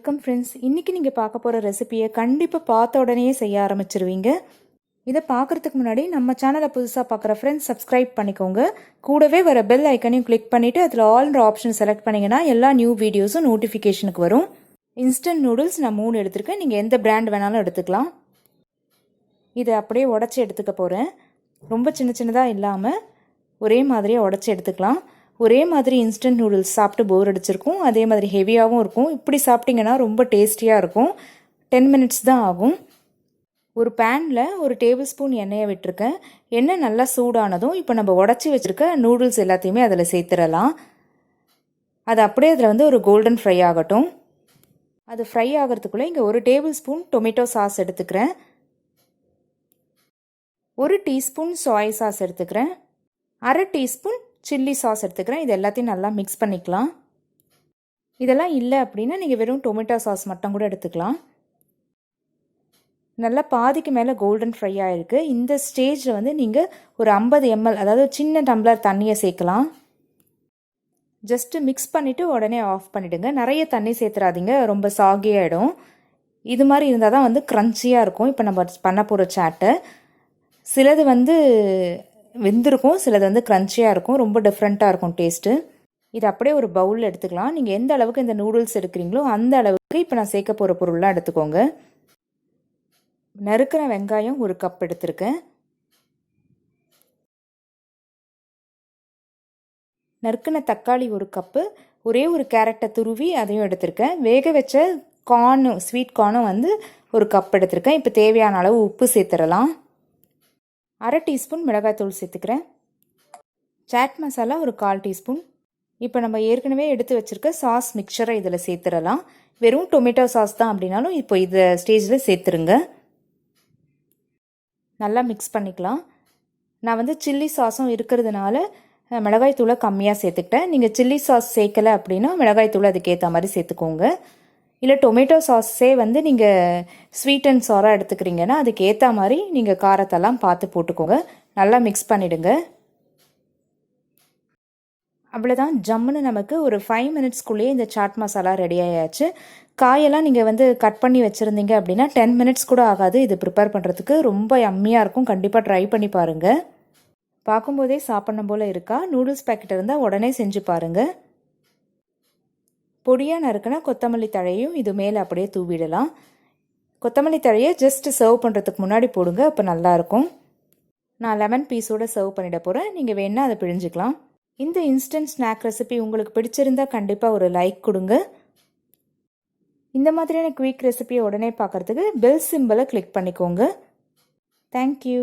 Welcome friends. இன்றைக்கி நீங்கள் பார்க்க போகிற ரெசிபியை கண்டிப்பாக பார்த்த உடனே செய்ய ஆரம்பிச்சிருவீங்க. இதை பார்க்குறதுக்கு முன்னாடி நம்ம சேனலை புதுசாக பார்க்குற ஃப்ரெண்ட்ஸ் சப்ஸ்கிரைப் பண்ணிக்கோங்க. கூடவே வர பெல் ஐக்கனையும் கிளிக் பண்ணிவிட்டு அதில் ஆல்ன்ற ஆப்ஷன் செலக்ட் பண்ணிங்கன்னா எல்லா நியூ வீடியோஸும் நோட்டிஃபிகேஷனுக்கு வரும். இன்ஸ்டன்ட் நூடுல்ஸ் நான் 3 எடுத்திருக்கேன். நீங்கள் எந்த பிராண்ட் வேணாலும் எடுத்துக்கலாம். இதை அப்படியே உடச்சி எடுத்துக்க போகிறேன். ரொம்ப சின்ன சின்னதாக இல்லாமல் ஒரே மாதிரியே உடச்சி எடுத்துக்கலாம். ஒரே மாதிரி இன்ஸ்டன்ட் நூடுல்ஸ் சாப்பிட்டு போர் அடிச்சிருக்கும். அதே மாதிரி ஹெவியாகவும் இருக்கும். இப்படி சாப்பிட்டிங்கன்னா ரொம்ப டேஸ்டியாக இருக்கும். 10 மினிட்ஸ் தான் ஆகும். ஒரு பேனில் ஒரு டேபிள் ஸ்பூன் எண்ணெயை விட்டுருக்கேன். எண்ணெய் நல்லா சூடானதும் இப்போ நம்ம உடச்சி வச்சுருக்க நூடுல்ஸ் எல்லாத்தையுமே அதில் சேர்த்துடலாம். அது அப்படியே அதில் ஒரு கோல்டன் ஃப்ரை ஆகட்டும். அது ஃப்ரை ஆகிறதுக்குள்ளே இங்கே ஒரு டேபிள் ஸ்பூன் டொமேட்டோ சாஸ் எடுத்துக்கிறேன். 1 டீஸ்பூன் சோயா சாஸ் எடுத்துக்கிறேன். 1/2 டீஸ்பூன் சில்லி சாஸ் எடுத்துக்கிறேன். இது எல்லாத்தையும் நல்லா மிக்ஸ் பண்ணிக்கலாம். இதெல்லாம் இல்லை அப்படின்னா நீங்கள் வெறும் டொமேட்டோ சாஸ் மட்டும் கூட எடுத்துக்கலாம். நல்லா பாதிக்கு மேலே கோல்டன் ஃப்ரை ஆகிருக்கு. இந்த ஸ்டேஜில் நீங்கள் ஒரு 50 ml, அதாவது சின்ன டம்ளர் தண்ணியை சேர்க்கலாம். ஜஸ்ட்டு மிக்ஸ் பண்ணிவிட்டு உடனே ஆஃப் பண்ணிவிடுங்க. நிறைய தண்ணி சேர்த்துறாதீங்க, ரொம்ப சாகியாகிடும். இது மாதிரி இருந்தால் தான் க்ரன்ச்சியாக இருக்கும். இப்போ நம்ம பண்ண போகிற சாட்டை சிலது வெந்திருக்கும், சிலது க்ரன்ச்சியாக இருக்கும். ரொம்ப டிஃப்ரெண்ட்டாக இருக்கும் டேஸ்ட்டு. இது அப்படியே ஒரு பவுலில் எடுத்துக்கலாம். நீங்கள் எந்த அளவுக்கு இந்த நூடுல்ஸ் எடுக்கிறீங்களோ அந்த அளவுக்கு இப்போ நான் சேர்க்க போகிற பொருள்லாம் எடுத்துக்கோங்க. நறுக்கிற வெங்காயம் 1 கப் எடுத்திருக்கேன். நறுக்கின தக்காளி 1 கப்பு. ஒரே ஒரு கேரட்டை துருவி அதையும் எடுத்திருக்கேன். வேக வச்ச கார்னும் ஸ்வீட் கார்னும் 1 கப் எடுத்திருக்கேன். இப்போ தேவையான அளவு உப்பு சேர்த்துடலாம். 1/2 டீஸ்பூன் மிளகாய்த்தூள் சேர்த்துக்கிறேன். சாட் மசாலா 1/4 டீஸ்பூன். இப்போ நம்ம ஏற்கனவே எடுத்து வச்சுருக்க சாஸ் மிக்சரை இதில் சேர்த்துடலாம். வெறும் டொமேட்டோ சாஸ் தான் அப்படின்னாலும் இப்போ இந்த ஸ்டேஜில் சேர்த்துருங்க. நல்லா மிக்ஸ் பண்ணிக்கலாம். நான் சில்லி சாஸும் இருக்கிறதுனால மிளகாய்த்தூளை கம்மியாக சேர்த்துக்கிட்டேன். நீங்கள் சில்லி சாஸ் சேர்க்கலை அப்படின்னா மிளகாய்த்தூள் அதுக்கேற்ற மாதிரி சேர்த்துக்கோங்க. இல்லை டொமேட்டோ சாஸே நீங்கள் ஸ்வீட் அண்ட் சாராக எடுத்துக்கிறீங்கன்னா அதுக்கு ஏற்ற மாதிரி நீங்கள் காரத்தெல்லாம் பார்த்து போட்டுக்கோங்க. நல்லா மிக்ஸ் பண்ணிவிடுங்க. அவ்வளோதான், ஜம்முன்னு நமக்கு ஒரு 5 மினிட்ஸ்க்குள்ளேயே இந்த சாட் மசாலா ரெடி ஆயாச்சு. காயெல்லாம் நீங்கள் கட் பண்ணி வச்சுருந்தீங்க அப்படின்னா 10 மினிட்ஸ் கூட ஆகாது. இது ப்ரிப்பேர் பண்ணுறதுக்கு ரொம்ப யம்மியாக இருக்கும். கண்டிப்பாக ட்ரை பண்ணி பாருங்கள். பார்க்கும்போதே சாப்பிடணும் போல் இருக்கா? நூடுல்ஸ் பேக்கெட் இருந்தால் உடனே செஞ்சு பாருங்கள். பொடியாக நறுக்கினா கொத்தமல்லி தழையும் இது மேலே அப்படியே தூவிடலாம். கொத்தமல்லி தழையை ஜஸ்ட் சர்வ் பண்ணுறதுக்கு முன்னாடி போடுங்க, அப்போ நல்லாயிருக்கும். நான் லெமன் பீஸோடு சர்வ் பண்ணிட போகிறேன். நீங்கள் வேணால் அதை பிழிஞ்சிக்கலாம். இந்த இன்ஸ்டன்ட் ஸ்நாக் ரெசிபி உங்களுக்கு பிடிச்சிருந்தா கண்டிப்பாக ஒரு லைக் கொடுங்க. இந்த மாதிரியான குயிக் ரெசிபியை உடனே பார்க்குறதுக்கு பெல் சிம்பலை கிளிக் பண்ணிக்கோங்க. தேங்க்யூ.